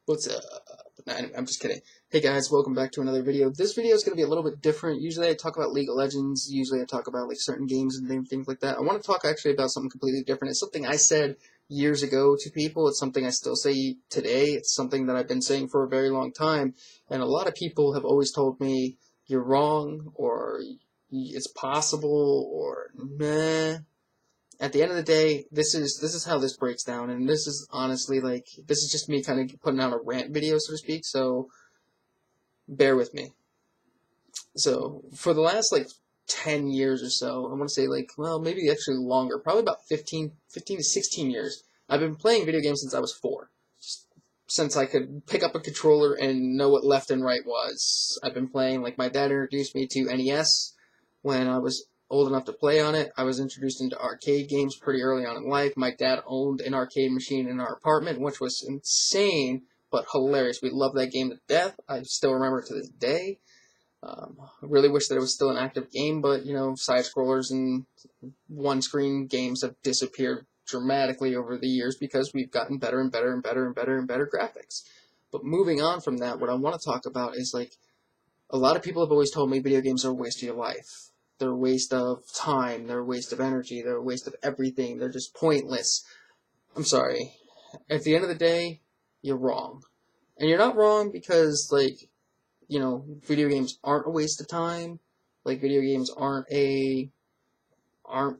What's up? Nah, I'm just kidding. Hey guys, welcome back to another video. This video is going to be a little bit different. Usually I talk about League of Legends. Usually I talk about like certain games and things like that. I want to talk actually about something completely different. It's something I said years ago to people. It's something I still say today. It's something that I've been saying for a very long time. And a lot of people have always told me, you're wrong, or it's possible, or meh. At the end of the day, this is how this breaks down, and this is honestly this is just me kind of putting out a rant video, so to speak. So bear with me. So for the last 10 years or so, I want to say well, maybe actually longer, probably about 15 to 16 years. I've been playing video games since I was 4. Since I could pick up a controller and know what left and right was. I've been playing, my dad introduced me to NES when I was old enough to play on it. I was introduced into arcade games pretty early on in life. My dad owned an arcade machine in our apartment, which was insane, but hilarious. We loved that game to death. I still remember it to this day. I really wish that it was still an active game, but, side-scrollers and one-screen games have disappeared dramatically over the years because we've gotten better and better and better and better and better graphics. But moving on from that, what I want to talk about is, a lot of people have always told me video games are a waste of your life. They're a waste of time, they're a waste of energy, they're a waste of everything, they're just pointless. I'm sorry. At the end of the day, you're wrong. And you're not wrong because, video games aren't a waste of time. Video games aren't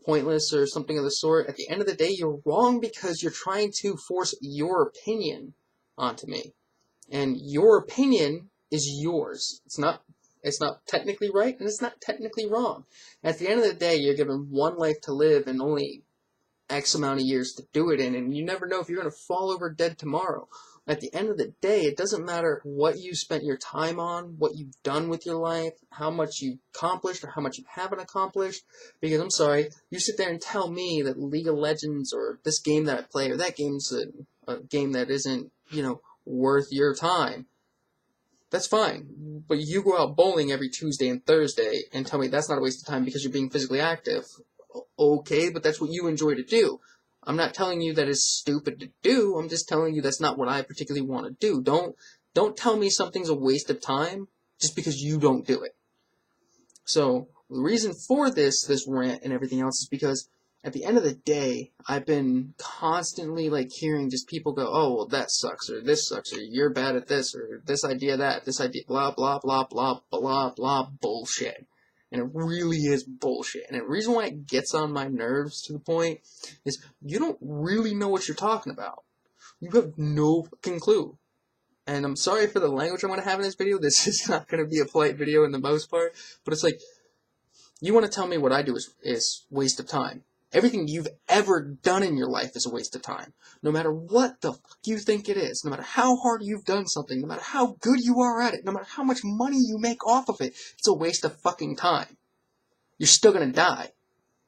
pointless or something of the sort. At the end of the day, you're wrong because you're trying to force your opinion onto me. And your opinion is yours. It's not technically right, and it's not technically wrong. At the end of the day, you're given one life to live and only X amount of years to do it in, and you never know if you're going to fall over dead tomorrow. At the end of the day, it doesn't matter what you spent your time on, what you've done with your life, how much you've accomplished or how much you haven't accomplished, because I'm sorry, you sit there and tell me that League of Legends or this game that I play or that game's a game that isn't, worth your time. That's fine, but you go out bowling every Tuesday and Thursday and tell me that's not a waste of time because you're being physically active. Okay, but that's what you enjoy to do. I'm not telling you that it's stupid to do. I'm just telling you that's not what I particularly want to do. Don't tell me something's a waste of time just because you don't do it. So the reason for this rant and everything else is because at the end of the day, I've been constantly hearing just people go, oh, well, that sucks, or this sucks, or you're bad at this, or this idea, blah, blah, blah, blah, blah, blah, bullshit. And it really is bullshit. And the reason why it gets on my nerves to the point is you don't really know what you're talking about. You have no fucking clue. And I'm sorry for the language I'm going to have in this video. This is not going to be a polite video in the most part. But it's you want to tell me what I do is waste of time. Everything you've ever done in your life is a waste of time. No matter what the fuck you think it is, no matter how hard you've done something, no matter how good you are at it, no matter how much money you make off of it, it's a waste of fucking time. You're still gonna die.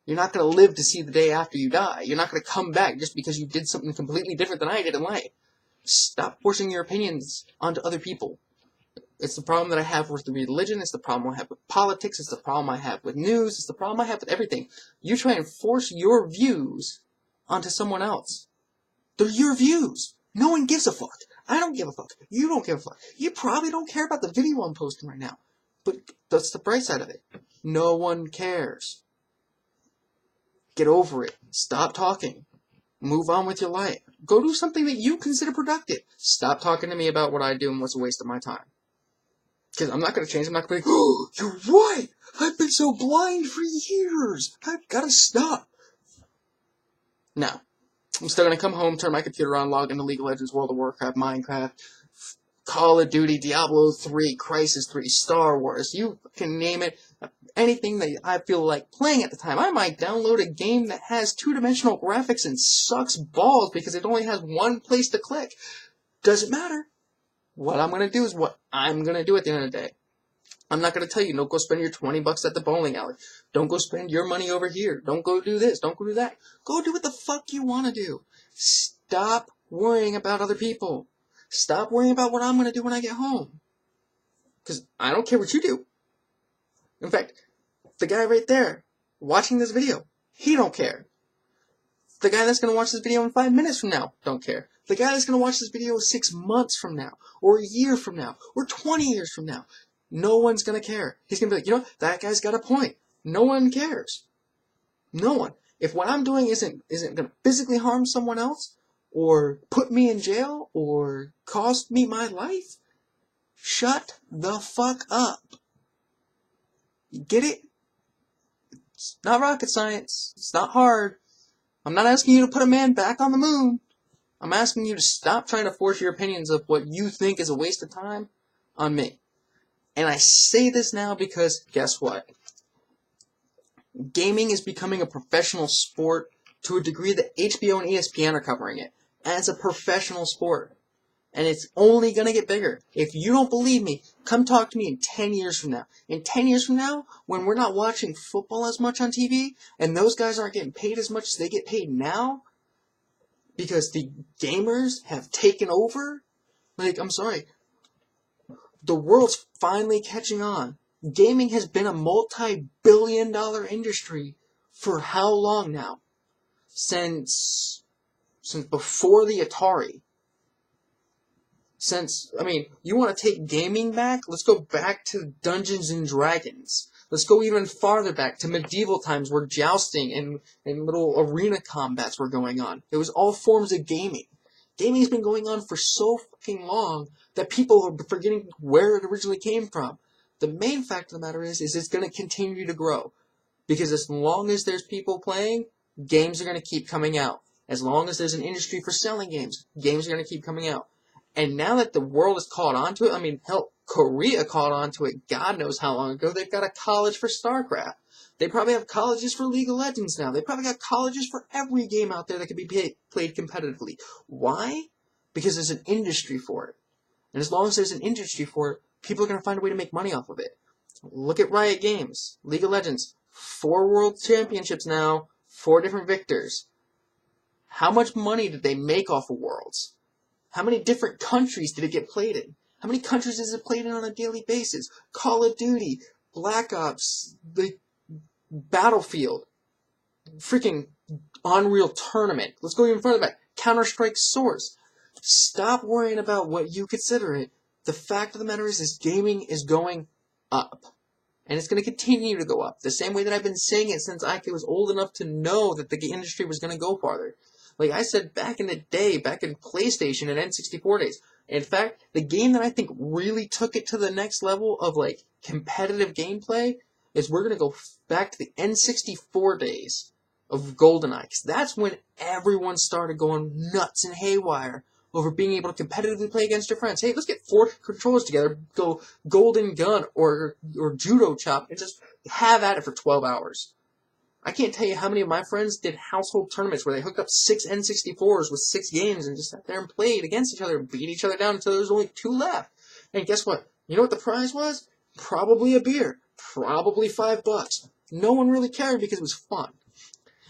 You're not gonna live to see the day after you die. You're not gonna come back just because you did something completely different than I did in life. Stop forcing your opinions onto other people. It's the problem that I have with religion, it's the problem I have with politics, it's the problem I have with news, it's the problem I have with everything. You try and force your views onto someone else. They're your views. No one gives a fuck. I don't give a fuck. You don't give a fuck. You probably don't care about the video I'm posting right now. But that's the bright side of it. No one cares. Get over it. Stop talking. Move on with your life. Go do something that you consider productive. Stop talking to me about what I do and what's a waste of my time. Because I'm not going to change. I'm not going to be like, oh, you're right. I've been so blind for years. I've got to stop. Now, I'm still going to come home, turn my computer on, log into League of Legends, World of Warcraft, Minecraft, Call of Duty, Diablo 3, Crisis 3, Star Wars. You can name it. Anything that I feel like playing at the time. I might download a game that has two-dimensional graphics and sucks balls because it only has one place to click. Doesn't matter. What I'm going to do is what I'm going to do at the end of the day. I'm not going to tell you, don't go spend your $20 at the bowling alley. Don't go spend your money over here. Don't go do this. Don't go do that. Go do what the fuck you want to do. Stop worrying about other people. Stop worrying about what I'm going to do when I get home. Because I don't care what you do. In fact, the guy right there watching this video, he don't care. The guy that's going to watch this video in 5 minutes from now, don't care. The guy that's going to watch this video 6 months from now, or a year from now, or 20 years from now, no one's going to care. He's going to be like, you know what, that guy's got a point. No one cares. No one. If what I'm doing isn't going to physically harm someone else, or put me in jail, or cost me my life, shut the fuck up. You get it? It's not rocket science. It's not hard. I'm not asking you to put a man back on the moon. I'm asking you to stop trying to force your opinions of what you think is a waste of time on me. And I say this now because, guess what? Gaming is becoming a professional sport to a degree that HBO and ESPN are covering it as a professional sport. And it's only going to get bigger. If you don't believe me, come talk to me in 10 years from now. In 10 years from now, when we're not watching football as much on TV, and those guys aren't getting paid as much as they get paid now, because the gamers have taken over, like, I'm sorry, the world's finally catching on. Gaming has been a multi-billion-dollar industry for how long now? Since before the Atari. You want to take gaming back? Let's go back to Dungeons and Dragons. Let's go even farther back to medieval times where jousting and little arena combats were going on. It was all forms of gaming. Gaming's been going on for so fucking long that people are forgetting where it originally came from. The main fact of the matter is it's going to continue to grow. Because as long as there's people playing, games are going to keep coming out. As long as there's an industry for selling games, games are going to keep coming out. And now that the world has caught on to it, hell, Korea caught on to it God knows how long ago. They've got a college for StarCraft. They probably have colleges for League of Legends now. They probably got colleges for every game out there that can be played competitively. Why? Because there's an industry for it. And as long as there's an industry for it, people are going to find a way to make money off of it. Look at Riot Games. League of Legends. 4 world championships now. 4 different victors. How much money did they make off of Worlds? How many different countries did it get played in? How many countries is it played in on a daily basis? Call of Duty, Black Ops, the Battlefield, freaking Unreal Tournament. Let's go even further back. Counter-Strike Source. Stop worrying about what you consider it. The fact of the matter is gaming is going up. And it's going to continue to go up. The same way that I've been saying it since I was old enough to know that the industry was going to go farther. Like I said back in the day, back in PlayStation and N64 days. In fact, the game that I think really took it to the next level of like competitive gameplay is we're going to go back to the N64 days of GoldenEye. Because that's when everyone started going nuts and haywire over being able to competitively play against your friends. Hey, let's get 4 controllers together, go Golden Gun or Judo Chop, and just have at it for 12 hours. I can't tell you how many of my friends did household tournaments where they hooked up 6 N64s with 6 games and just sat there and played against each other and beat each other down until there was only 2 left. And guess what? You know what the prize was? Probably a beer. Probably $5. No one really cared because it was fun.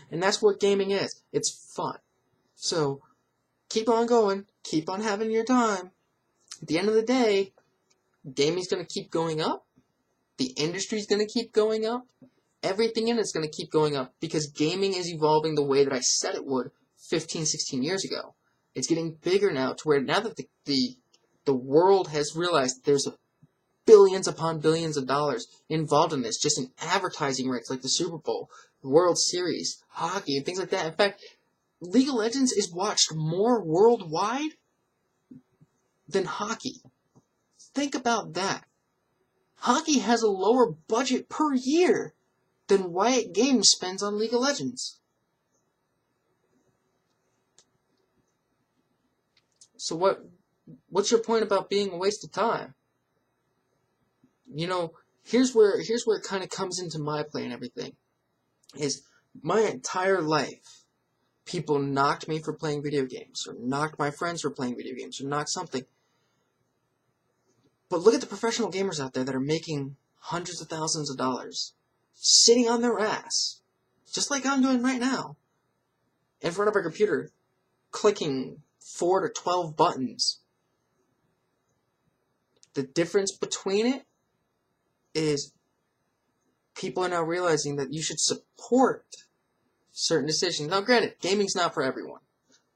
And that's what gaming is. It's fun. So, keep on going. Keep on having your time. At the end of the day, gaming's going to keep going up. The industry's going to keep going up. Everything in it's going to keep going up because gaming is evolving the way that I said it would 15, 16 years ago. It's getting bigger now to where now that the world has realized there's billions upon billions of dollars involved in this, just in advertising rates like the Super Bowl, the World Series, hockey, and things like that. In fact, League of Legends is watched more worldwide than hockey. Think about that. Hockey has a lower budget per year than Riot Games spends on League of Legends. So what's your point about being a waste of time? You know, here's where it kind of comes into my play and everything. Is my entire life, people knocked me for playing video games, or knocked my friends for playing video games, or knocked something. But look at the professional gamers out there that are making hundreds of thousands of dollars, sitting on their ass, just like I'm doing right now, in front of a computer, clicking 4 to 12 buttons. The difference between it is people are now realizing that you should support certain decisions. Now, granted, gaming's not for everyone.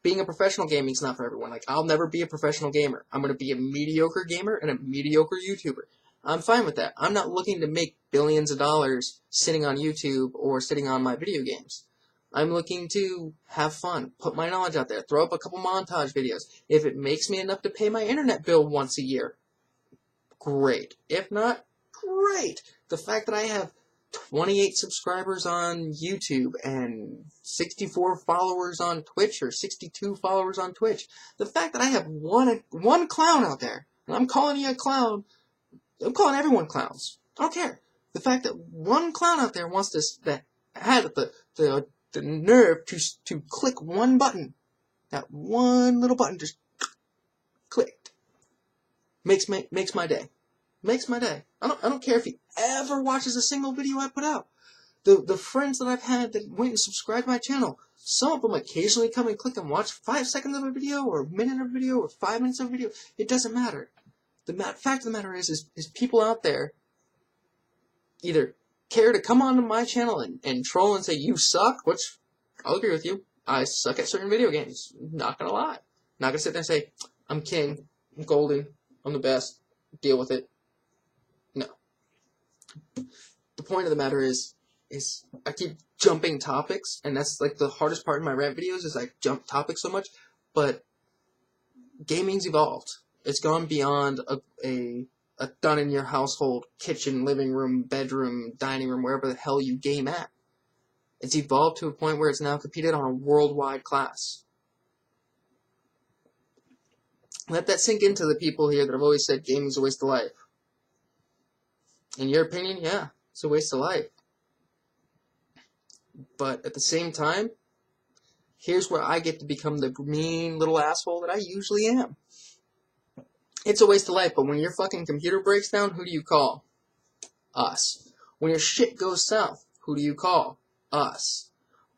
Being a professional gaming's not for everyone. Like, I'll never be a professional gamer. I'm going to be a mediocre gamer and a mediocre YouTuber. I'm fine with that. I'm not looking to make billions of dollars sitting on YouTube or sitting on my video games. I'm looking to have fun, put my knowledge out there, throw up a couple montage videos. If it makes me enough to pay my internet bill once a year, great. If not, great. The fact that I have 28 subscribers on YouTube and 64 followers on Twitch or 62 followers on Twitch. The fact that I have one clown out there, and I'm calling you a clown, I'm calling everyone clowns. I don't care. The fact that one clown out there wants this, that had the nerve to click one button, that one little button just clicked, makes my day. Makes my day. I don't care if he ever watches a single video I put out. The friends that I've had that went and subscribed to my channel, some of them occasionally come and click and watch 5 seconds of a video, or a minute of a video, or 5 minutes of a video. It doesn't matter. The fact of the matter is people out there either care to come onto my channel and troll and say, you suck, which I'll agree with you. I suck at certain video games. Not gonna lie. Not gonna sit there and say, I'm king, I'm golden, I'm the best, deal with it. No. The point of the matter is I keep jumping topics, and that's like the hardest part in my rant videos is I jump topics so much, but gaming's evolved. It's gone beyond a done in your household, kitchen, living room, bedroom, dining room, wherever the hell you game at. It's evolved to a point where it's now competed on a worldwide class. Let that sink into the people here that have always said gaming's a waste of life. In your opinion, yeah, it's a waste of life. But at the same time, here's where I get to become the mean little asshole that I usually am. It's a waste of life, but when your fucking computer breaks down, who do you call? Us. When your shit goes south, who do you call? Us.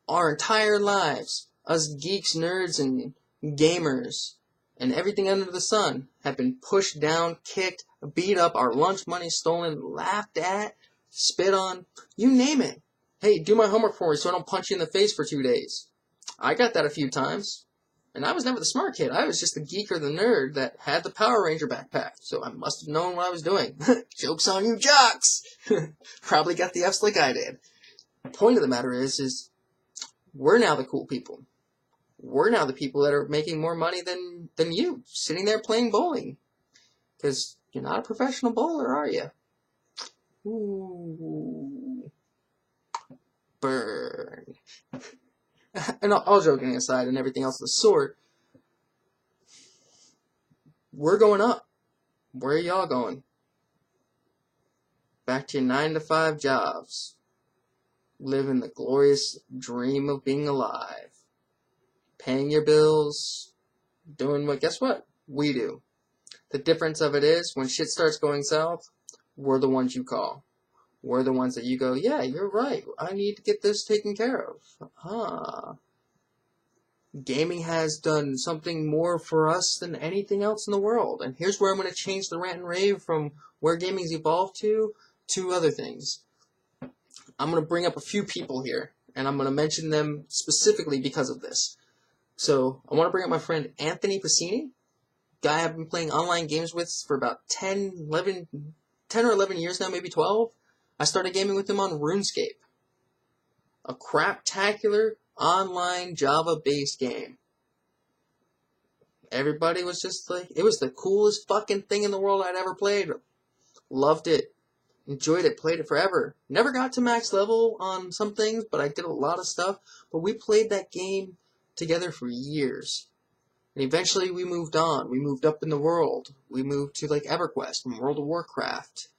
Our entire lives, us geeks, nerds, and gamers, and everything under the sun have been pushed down, kicked, beat up, our lunch money stolen, laughed at, spit on, you name it. Hey, do my homework for me so I don't punch you in the face for 2 days. I got that a few times. And I was never the smart kid. I was just the geek or the nerd that had the Power Ranger backpack. So I must have known what I was doing. Joke's on you jocks! Probably got the F's like I did. The point of the matter is we're now the cool people. We're now the people that are making more money than you, sitting there playing bowling. Because you're not a professional bowler, are you? Ooh. Burn. And all joking aside and everything else of the sort, we're going up. Where are y'all going? Back to your 9-to-5 jobs. Living the glorious dream of being alive. Paying your bills. Doing what, guess what? We do. The difference of it is, when shit starts going south, we're the ones you call. We're the ones that you go, yeah, you're right. I need to get this taken care of. Gaming has done something more for us than anything else in the world. And here's where I'm going to change the rant and rave from where gaming's evolved to other things. I'm going to bring up a few people here, and I'm going to mention them specifically because of this. So I want to bring up my friend Anthony Pacini, guy I've been playing online games with for about 10 or 11 years now, maybe 12. I started gaming with him on RuneScape, a craptacular online Java-based game. Everybody was just like, it was the coolest fucking thing in the world I'd ever played. Loved it. Enjoyed it. Played it forever. Never got to max level on some things, but I did a lot of stuff. But we played that game together for years. And eventually we moved on. We moved up in the world. We moved to like EverQuest and World of Warcraft.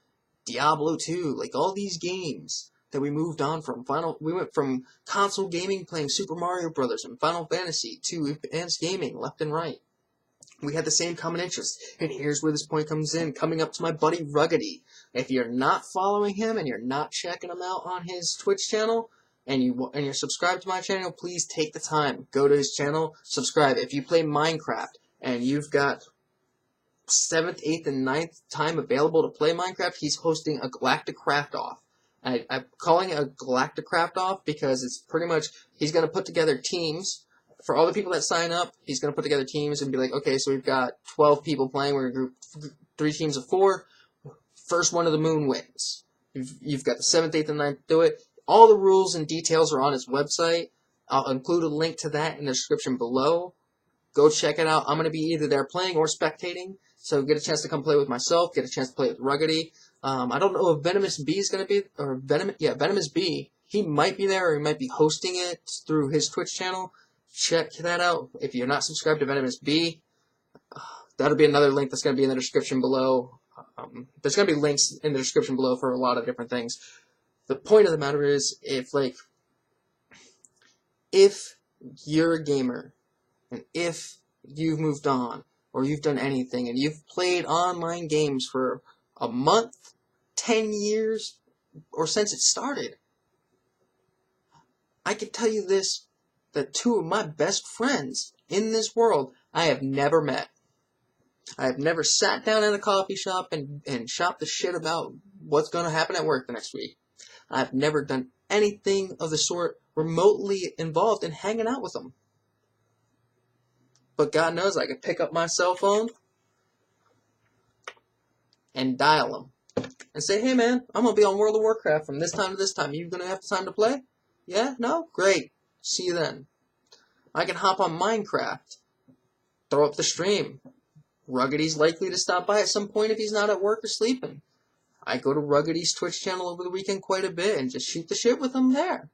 Diablo 2, like all these games that we moved on from. We went from console gaming playing Super Mario Brothers and Final Fantasy to advanced gaming left and right. We had the same common interests. And here's where this point comes in, coming up to my buddy Ruggedy. If you're not following him and you're not checking him out on his Twitch channel, and you're subscribed to my channel, please take the time. Go to his channel, subscribe. If you play Minecraft and you've got 7th, 8th, and 9th time available to play Minecraft, he's hosting a Galactic Craft Off I'm calling it a galactic craft off because it's pretty much, he's going to put together teams. For all the people that sign up, he's going to put together teams and be like, okay, so we've got 12 people playing. We're going to group 3 teams of 4. First one to the moon wins. You've got the 7th, 8th, and 9th to do it. All the rules and details are on his website. I'll include a link to that in the description below. Go check it out. I'm going to be either there playing or spectating, so get a chance to come play with myself, get a chance to play with Ruggedy. I don't know if Venomous B is going to be, or Venomous B. He might be there, or he might be hosting it through his Twitch channel. Check that out. If you're not subscribed to Venomous B, that'll be another link that's going to be in the description below. There's going to be links in the description below for a lot of different things. The point of the matter is, if you're a gamer, and if you've moved on, or you've done anything, and you've played online games for a month, 10 years, or since it started, I can tell you this, that 2 of my best friends in this world I have never met. I have never sat down in a coffee shop and shopped the shit about what's going to happen at work the next week. I've never done anything of the sort remotely involved in hanging out with them. But God knows I could pick up my cell phone and dial them and say, hey man, I'm going to be on World of Warcraft from this time to this time. You going to have time to play? Yeah? No? Great. See you then. I can hop on Minecraft, throw up the stream. Ruggedy's likely to stop by at some point if he's not at work or sleeping. I go to Ruggedy's Twitch channel over the weekend quite a bit and just shoot the shit with him there.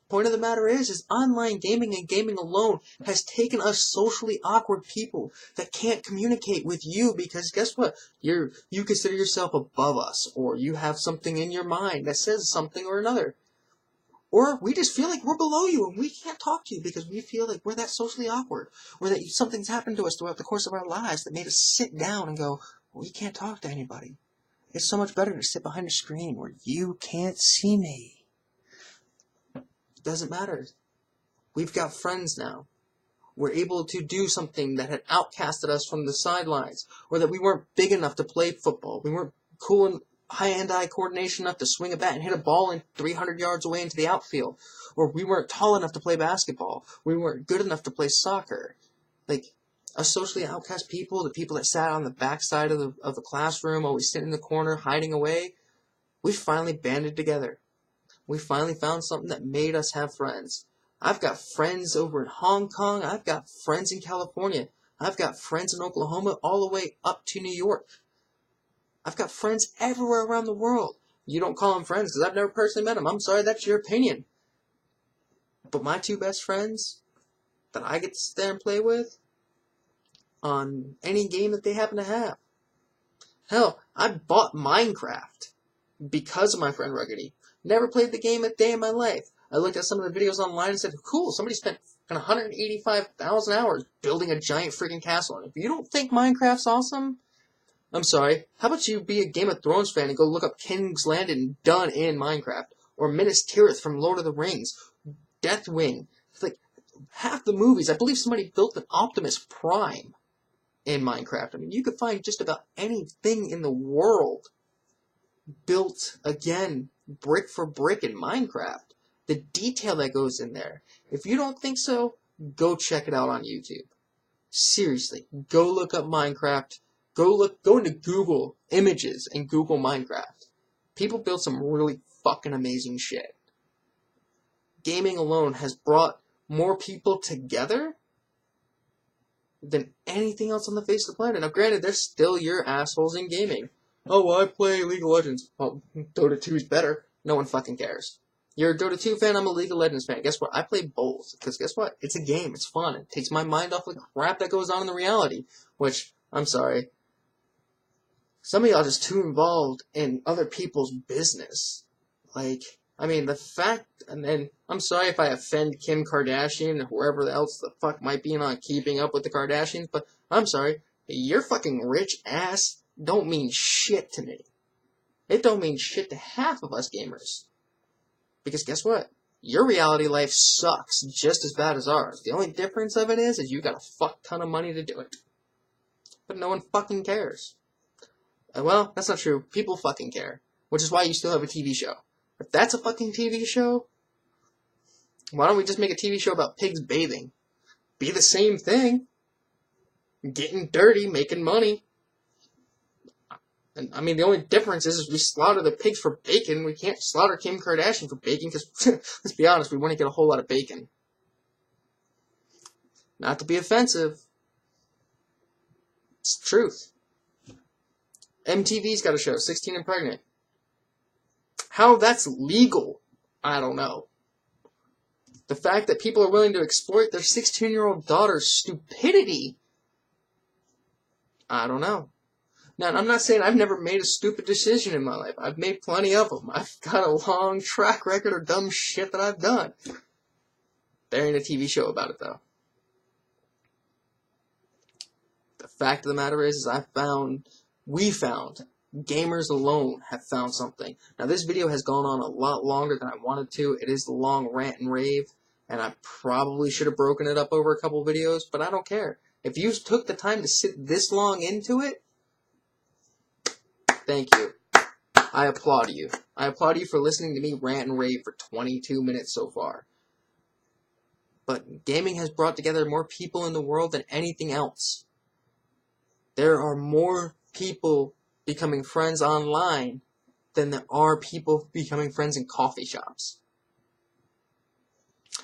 Point of the matter is online gaming and gaming alone has taken us socially awkward people that can't communicate with you because guess what? You consider yourself above us, or you have something in your mind that says something or another. Or we just feel like we're below you and we can't talk to you because we feel like we're that socially awkward, or that something's happened to us throughout the course of our lives that made us sit down and go, well, we can't talk to anybody. It's so much better to sit behind a screen where you can't see me. Doesn't matter. We've got friends now. We're able to do something that had outcasted us from the sidelines, or that we weren't big enough to play football. We weren't cool and high-hand-eye coordination enough to swing a bat and hit a ball in 300 yards away into the outfield, or we weren't tall enough to play basketball. We weren't good enough to play soccer. Like, us socially outcast people, the people that sat on the backside of the classroom, always sitting in the corner, hiding away, we finally banded together. We finally found something that made us have friends. I've got friends over in Hong Kong. I've got friends in California. I've got friends in Oklahoma all the way up to New York. I've got friends everywhere around the world. You don't call them friends because I've never personally met them. I'm sorry, that's your opinion. But my 2 best friends that I get to sit there and play with on any game that they happen to have. Hell, I bought Minecraft because of my friend Ruggedy. Never played the game a day in my life. I looked at some of the videos online and said, cool, somebody spent 185,000 hours building a giant freaking castle. And if you don't think Minecraft's awesome, I'm sorry. How about you be a Game of Thrones fan and go look up King's Landing done in Minecraft? Or Minas Tirith from Lord of the Rings. Deathwing. It's like half the movies. I believe somebody built an Optimus Prime in Minecraft. I mean, you could find just about anything in the world built, again, brick for brick in Minecraft. The detail that goes in there. If you don't think so, go check it out on YouTube. Seriously, go look up Minecraft. Go into Google Images and Google Minecraft. People build some really fucking amazing shit. Gaming alone has brought more people together than anything else on the face of the planet. Now granted, there's still your assholes in gaming. Oh, well, I play League of Legends. Well, Dota 2 is better. No one fucking cares. You're a Dota 2 fan, I'm a League of Legends fan. Guess what? I play both. Because guess what? It's a game. It's fun. It takes my mind off the crap that goes on in the reality. Which, I'm sorry. Some of y'all just too involved in other people's business. Like, I mean, the fact, and then, I'm sorry if I offend Kim Kardashian or whoever else the fuck might be on Keeping Up with the Kardashians, but I'm sorry. Your fucking rich ass don't mean shit to me. It don't mean shit to half of us gamers. Because guess what? Your reality life sucks just as bad as ours. The only difference of it is you got a fuck ton of money to do it. But no one fucking cares. Well, that's not true. People fucking care. which is why you still have a TV show. If that's a fucking TV show, why don't we just make a TV show about pigs bathing? Be the same thing. Getting dirty, making money. And, I mean, the only difference is we slaughter the pigs for bacon. We can't slaughter Kim Kardashian for bacon because, let's be honest, we wouldn't get a whole lot of bacon. Not to be offensive. It's the truth. MTV's got a show, 16 and Pregnant. How that's legal, I don't know. The fact that people are willing to exploit their 16-year-old daughter's stupidity, I don't know. Now, I'm not saying I've never made a stupid decision in my life. I've made plenty of them. I've got a long track record of dumb shit that I've done. There ain't a TV show about it, though. The fact of the matter is we found, gamers alone have found something. Now, this video has gone on a lot longer than I wanted to. It is the long rant and rave, and I probably should have broken it up over a couple videos, but I don't care. If you took the time to sit this long into it, thank you. I applaud you. I applaud you for listening to me rant and rave for 22 minutes so far. But gaming has brought together more people in the world than anything else. There are more people becoming friends online than there are people becoming friends in coffee shops.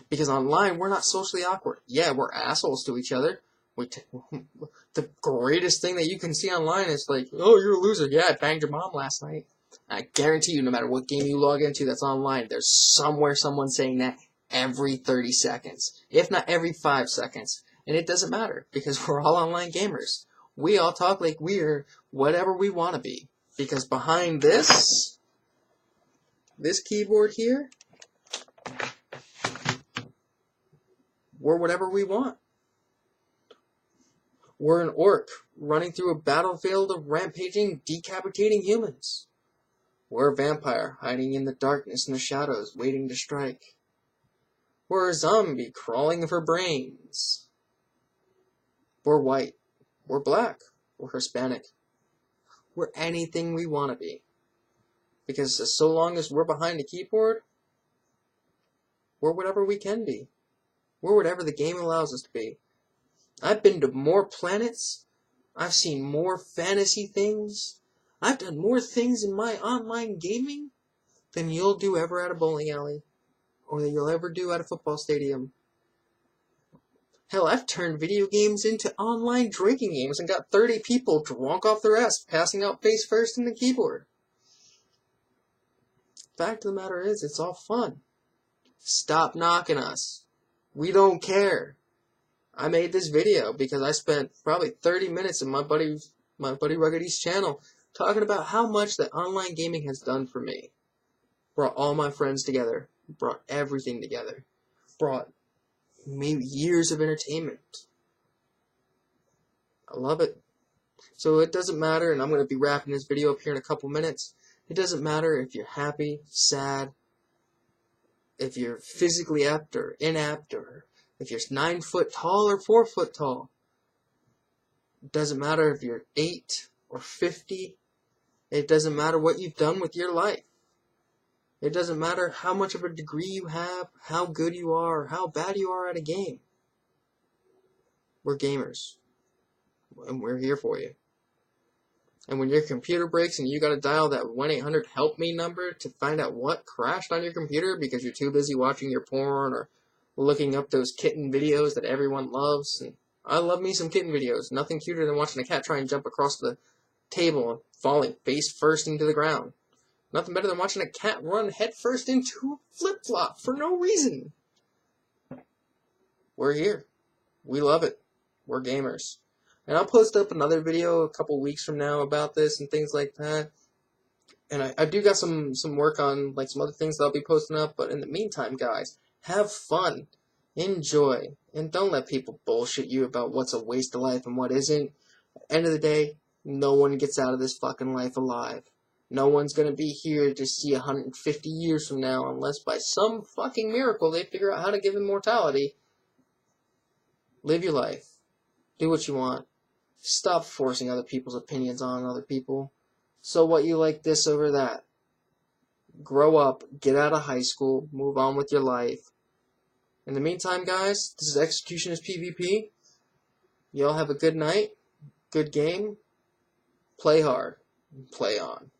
Because online, we're not socially awkward. Yeah, we're assholes to each other. The greatest thing that you can see online is like, oh, you're a loser. Yeah, I banged your mom last night. I guarantee you, no matter what game you log into that's online, there's somewhere someone saying that every 30 seconds. If not every 5 seconds. And it doesn't matter, because we're all online gamers. We all talk like we're whatever we want to be. Because behind this keyboard here, we're whatever we want. We're an orc running through a battlefield of rampaging, decapitating humans. We're a vampire hiding in the darkness and the shadows, waiting to strike. We're a zombie crawling for brains. We're white. We're black. We're Hispanic. We're anything we want to be. Because so long as we're behind a keyboard, we're whatever we can be. We're whatever the game allows us to be. I've been to more planets. I've seen more fantasy things. I've done more things in my online gaming than you'll do ever at a bowling alley. Or that you'll ever do at a football stadium. Hell, I've turned video games into online drinking games and got 30 people drunk off their ass, passing out face first in the keyboard. Fact of the matter is, it's all fun. Stop knocking us. We don't care. I made this video because I spent probably 30 minutes in my buddy Ruggedy's channel talking about how much that online gaming has done for me. Brought all my friends together. Brought everything together. Brought maybe years of entertainment. I love it. So it doesn't matter, and I'm going to be wrapping this video up here in a couple minutes. It doesn't matter if you're happy, sad, if you're physically apt or inapt, or if you're 9 foot tall or 4 foot tall. It doesn't matter if you're 8 or 50. It doesn't matter what you've done with your life. It doesn't matter how much of a degree you have, how good you are, or how bad you are at a game. We're gamers. And we're here for you. And when your computer breaks and you gotta dial that 1-800-HELP-ME number to find out what crashed on your computer because you're too busy watching your porn or looking up those kitten videos that everyone loves. And I love me some kitten videos. Nothing cuter than watching a cat try and jump across the table and falling face first into the ground. Nothing better than watching a cat run head first into a flip-flop for no reason. We're here. We love it. We're gamers. And I'll post up another video a couple weeks from now about this and things like that. And I do got some work on like some other things that I'll be posting up. But in the meantime, guys, have fun. Enjoy. And don't let people bullshit you about what's a waste of life and what isn't. At the end of the day, no one gets out of this fucking life alive. No one's going to be here to see 150 years from now unless by some fucking miracle they figure out how to give immortality. Live your life. Do what you want. Stop forcing other people's opinions on other people. So what, you like this over that? grow up, get out of high school, move on with your life. In the meantime, guys, this is Executionist PvP. Y'all have a good night, good game, play hard, and play on.